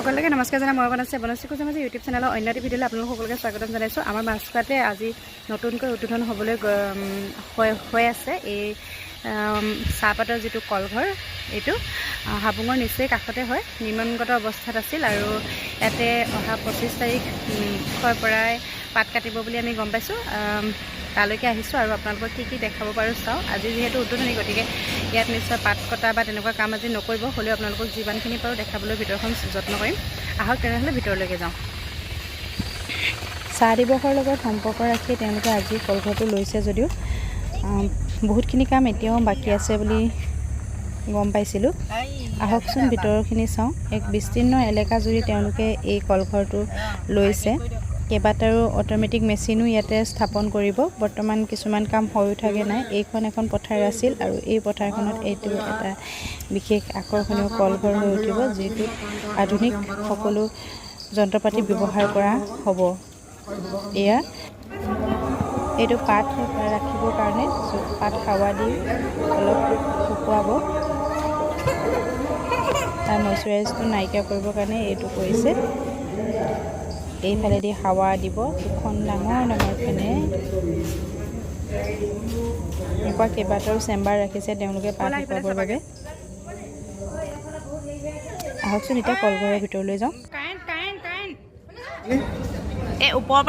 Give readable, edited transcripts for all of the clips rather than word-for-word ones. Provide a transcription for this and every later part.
সকলোকে নমস্কাৰ জনাই মই বনশ্ৰী কুচুমাজী ইউটিউব চেনেলৰ অন্য এটা ভিডিঅ'লৈ আপোনালোক সকলোকে স্বাগতম জনাইছোঁ। আমাৰ মাছখোৱাতে আজি নতুনকৈ উদ্বোধন হ'বলৈ হৈ আছে এই চাহপাতৰ যিটো কলঘৰ, এইটো হাবুঙৰ নিচেই কাষতে হয়, নিৰ্মাণগত অৱস্থাত আছিল আৰু ইয়াতে অহা 25 তাৰিখৰ পৰাই পাত কাটিব বুলি আমি গম পাইছোঁ। তালৈকে আহিছোঁ আৰু আপোনালোকক কি দেখাব পাৰোঁ চাওঁ। আজি যিহেতু উদ্বোধনী, গতিকে ইয়াত নিশ্চয় পাত কটা বা তেনেকুৱা কাম আজি নকৰিব, হ'লেও আপোনালোকক যিমানখিনি পাৰোঁ দেখাবলৈ ভিতৰখন যত্ন কৰিম। আহক তেনেহ'লে ভিতৰলৈকে যাওঁ। চাহ দিৱসৰ লগত সম্পৰ্ক ৰাখি তেওঁলোকে আজি কলঘৰটো লৈছে যদিও বহুতখিনি কাম এতিয়াও বাকী আছে বুলি গম পাইছিলোঁ। আহকচোন ভিতৰখিনি চাওঁ। এক বিস্তীৰ্ণ এলেকা জুৰি তেওঁলোকে এই কলঘৰটো লৈছে। কেইবাটাৰো অট'মেটিক মেচিনো ইয়াতে স্থাপন কৰিব। বৰ্তমান কিছুমান কাম হৈ উঠাগে নাই। এইখন এখন পথাৰ আছিল আৰু এই পথাৰখনত এইটো এটা বিশেষ আকৰ্ষণীয় কলঘৰ হৈ উঠিব, যিটোত আধুনিক সকলো যন্ত্ৰপাতি ব্যৱহাৰ কৰা হ'ব। এইটো পাত ৰাখিবৰ কাৰণে পাত খাৱা দি অলপ শুকুৱাব। তাৰ মইশ্চাৰাইজটো নাইকিয়া কৰিবৰ কাৰণে এইটো কৰিছে। এইফালেদি হাৱা দিব। দুখন ডাঙৰ ফেনে এনেকুৱা কেইবাটাও চেম্বাৰ ৰাখিছে তেওঁলোকে পাত শুকুৱাবৰ বাবে। আহকচোন এতিয়া কলঘৰৰ ভিতৰলৈ যাওঁ। এই ওপৰৰ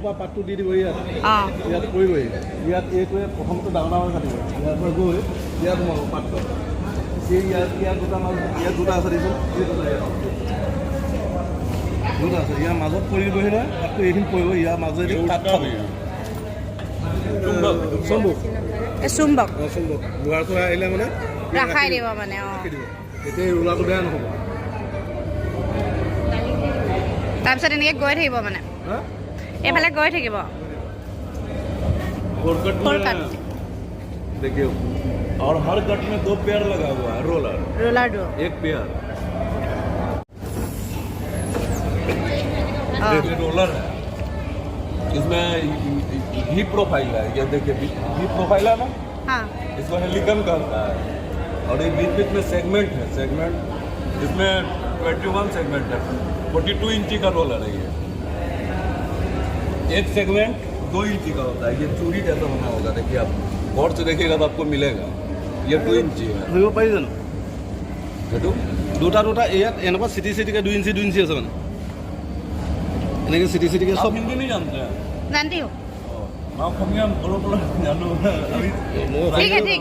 পৰা পাতটো দি দিব ইয়াত কৰিবই। ইয়াত এইটোৱে প্ৰথমতে ডাঙৰ কাটিব, ইয়াৰ পৰা গৈ ইয়াত সোমাব পাতটো। ইয়াত দুটা মাছ, ইয়াত দুটা আছে দেখিছোঁ, দুটা আছে। ইয়াৰ মাজত পৰিবহি নহয়, পাতটো এইখিনি পৰিব, ইয়াৰ মাজেদি তাত খাব। চুম্বক লোহাৰ চোহাৰ আহিলে মানে ৰাখাই দিব মানে এতিয়া এই ৰোলাৰটো বেয়া নহ'ব। তাৰপিছত এনেকৈ গৈ থাকিব মানে এইফালে গৈ থাকিব। देखिए, और हर कट में 2 पेयर लगा हुआ है रोलर 1 पेयर। देखिए रोलर है, इसमें ही प्रोफाइल है। ये देखिए ही प्रोफाइल है ना, हाँ। इसको हेलिकन कहता है। और ये बीच में सेगमेंट है, इसमें 21 सेगमेंट है। 42 इंची का रोलर है ये। एक सेगमेंट 2 इंची का होता है। ये चूड़ी जैसा बना होगा, देखिए आप गौर से देखिएगा तो आपको मिलेगा। ये 2 इंची है। ধৰিব পাৰি জানো সেইটো দুটা ইয়াত এনেকুৱা চিটিকে 2 ইঞ্চি আছে মানে এনেকৈ চিটিকে সব হিন্দী नहीं जानते हैं? जानती हो? आप खमियां बोलो জানো ঠিক আছে।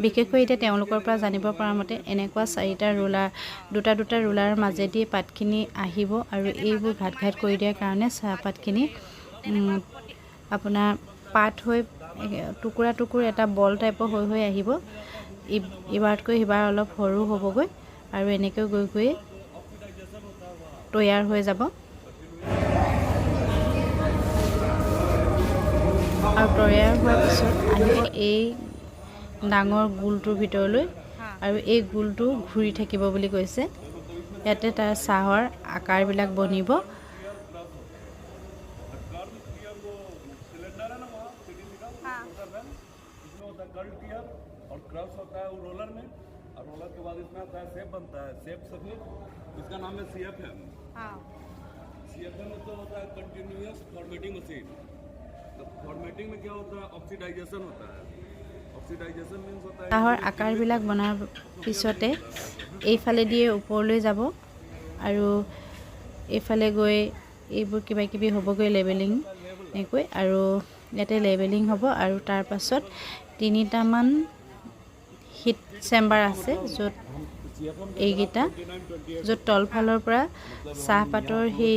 বিশেষকৈ এতিয়া তেওঁলোকৰ পৰা জানিব পৰা মতে এনেকুৱা 4টা ৰোলাৰ, দুটা ৰোলাৰৰ মাজেদি পাতখিনি আহিব আৰু এইবোৰ ঘাট কৰি দিয়াৰ কাৰণে চাহপাতখিনি আপোনাৰ পাত হৈ টুকুৰা এটা বল টাইপৰ হৈ আহিব। ইবাৰতকৈ সিবাৰ অলপ সৰু হ'বগৈ আৰু এনেকৈ গৈ তৈয়াৰ হৈ যাব। আৰু তৈয়াৰ হোৱাৰ পিছত আহিব এই ডাঙৰ গোলটোৰ ভিতৰলৈ আৰু এই গোলটো ঘূৰি থাকিব বুলি কৈছে। ইয়াতে তাৰ চাহৰ আকাৰবিলাক বনিব। और क्रश होता है वो रोलर में, और रोलर के बाद इसमें आता है शेप बनता है। शेप सफेद, इसका नाम है CFM। CFM मतलब होता है कंटिन्यूअस फॉर्मेटिंग मशीन। तो फॉर्मेटिंग में क्या होता है, ऑक्सीडाइजेशन होता है। ऑक्सीडाइजेशन मीन्स होता है চাহৰ আকাৰবিলাক বনাৰ পিছতে এইফালে দিয়ে ওপৰলৈ যাব আৰু এইফালে গৈ এইবোৰ কিবাকিবি হ'বগৈ লেবেলিং এনেকৈ, আৰু ইয়াতে লেবেলিং হ'ব। আৰু তাৰ পাছত 3টামান হিট চেম্বাৰ আছে, য'ত এইকেইটা য'ত তলফালৰ পৰা চাহপাতৰ সেই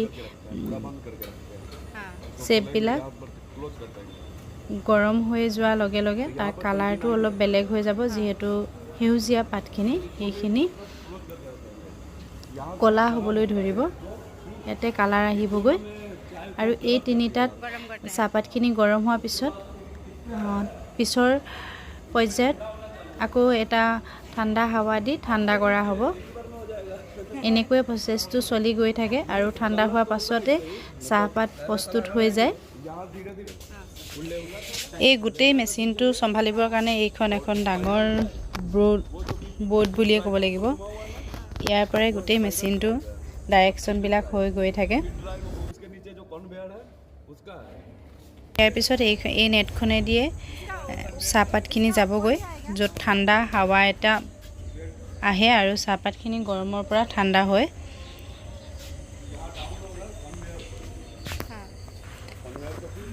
শ্বেপবিলাক গৰম হৈ যোৱাৰ লগে লগে তাৰ কালাৰটো অলপ বেলেগ হৈ যাব। যিহেতু সেউজীয়া পাতখিনি সেইখিনি ক'লা হ'বলৈ ধৰিব, ইয়াতে কালাৰ আহিবগৈ। আৰু এই 3টাত চাহপাতখিনি গৰম হোৱাৰ পিছত পিছৰ পৰ্যায়ত আকৌ এটা ঠাণ্ডা হাৱা দি ঠাণ্ডা কৰা হ'ব। এনেকৈ প্ৰচেছটো চলি গৈ থাকে আৰু ঠাণ্ডা হোৱাৰ পাছতে চাহপাত প্ৰস্তুত হৈ যায়। এই গোটেই মেচিনটো চম্ভালিবৰ কাৰণে এইখন এখন ডাঙৰ বৰ্ড বুলিয়ে ক'ব লাগিব। ইয়াৰ পৰাই গোটেই মেচিনটো ডাইৰেকশ্যনবিলাক হৈ গৈ থাকে। इसके नीचे जो कन्वेयर है उसका है। ইয়াৰ পিছত এই নেটখনে দিয়ে চাহপাতখিনি যাবগৈ, য'ত ঠাণ্ডা হাৱা এটা আহে আৰু চাহপাতখিনি গৰমৰ পৰা ঠাণ্ডা হয়।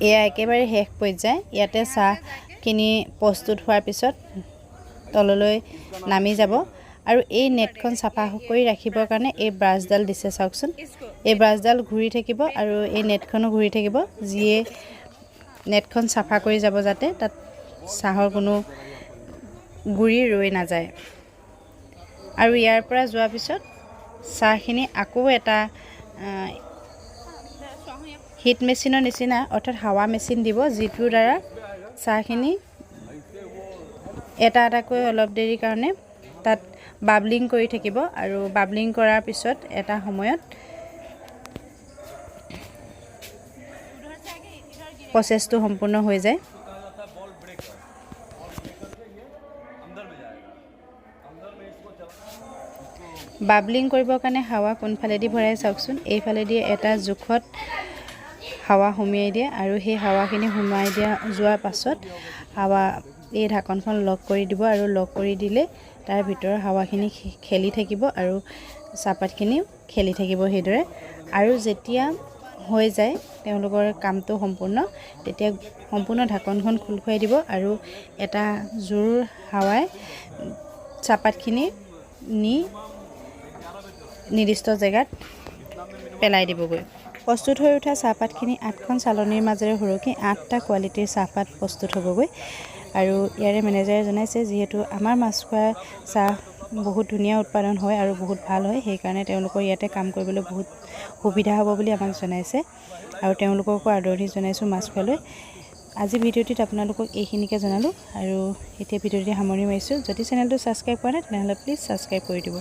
এয়া একেবাৰে শেষ পৰ্যায়। ইয়াতে চাহখিনি প্ৰস্তুত হোৱাৰ পিছত তললৈ নামি যাব আৰু এই নেটখন চাফা কৰি ৰাখিবৰ কাৰণে এই ব্ৰাছডাল দিছে চাওকচোন। এই ব্ৰাছডাল ঘূৰি থাকিব আৰু এই নেটখনো ঘূৰি থাকিব, যিয়ে নেটখন চাফা কৰি যাব যাতে তাত চাহৰ কোনো গুৰি ৰৈ নাযায়। আৰু ইয়াৰ পৰা যোৱাৰ পিছত চাহখিনি আকৌ এটা হিট মেচিনৰ নিচিনা অৰ্থাৎ হাৱা মেচিন দিব, যিটোৰ দ্বাৰা চাহখিনি এটা এটাকৈ অলপ দেৰিৰ কাৰণে তাত বাবলিং কৰি থাকিব আৰু বাবলিং কৰাৰ পিছত এটা সময়ত প্ৰচেছটো সম্পূৰ্ণ হৈ যায়। বাবলিং কৰিবৰ কাৰণে হাৱা কোনফালেদি ভৰাই চাওকচোন। এইফালেদি এটা জোখত হাৱা সুমিয়াই দিয়ে আৰু সেই হাৱাখিনি সুমাই দিয়া যোৱাৰ পাছত হাৱা এই ঢাকনখন লক কৰি দিব আৰু লক কৰি দিলে তাৰ ভিতৰৰ হাৱাখিনি খেলি থাকিব আৰু চাহপাতখিনিও খেলি থাকিব সেইদৰে। আৰু যেতিয়া হৈ যায় তেওঁলোকৰ কামটো সম্পূৰ্ণ, তেতিয়া সম্পূৰ্ণ ঢাকনখন খোল খুৱাই দিব আৰু এটা জোৰ হাৱাই চাহপাতখিনি নি নিৰ্দিষ্ট জেগাত পেলাই দিবগৈ। প্ৰস্তুত হৈ উঠা চাহপাতখিনি 8খন চালনীৰ মাজেৰে সুৰকি 8টা কোৱালিটিৰ চাহপাত প্ৰস্তুত হ'বগৈ। আৰু ইয়াৰে মেনেজাৰে জনাইছে, যিহেতু আমাৰ মাছখোৱাৰ চাহ বহুত ধুনীয়া উৎপাদন হয় আৰু বহুত ভাল হয়, সেইকাৰণে তেওঁলোকৰ ইয়াতে কাম কৰিবলৈ বহুত সুবিধা হ'ব বুলি আমাক জনাইছে আৰু তেওঁলোককো আদৰণি জনাইছোঁ মাছখোৱালৈ। আজি ভিডিঅ'টিত আপোনালোকক এইখিনিকে জনালোঁ আৰু এতিয়া ভিডিঅ'টি সামৰণি মাৰিছোঁ। যদি চেনেলটো ছাবস্ক্ৰাইব কৰা নাই তেনেহ'লে প্লিজ ছাবস্ক্ৰাইব কৰি দিব।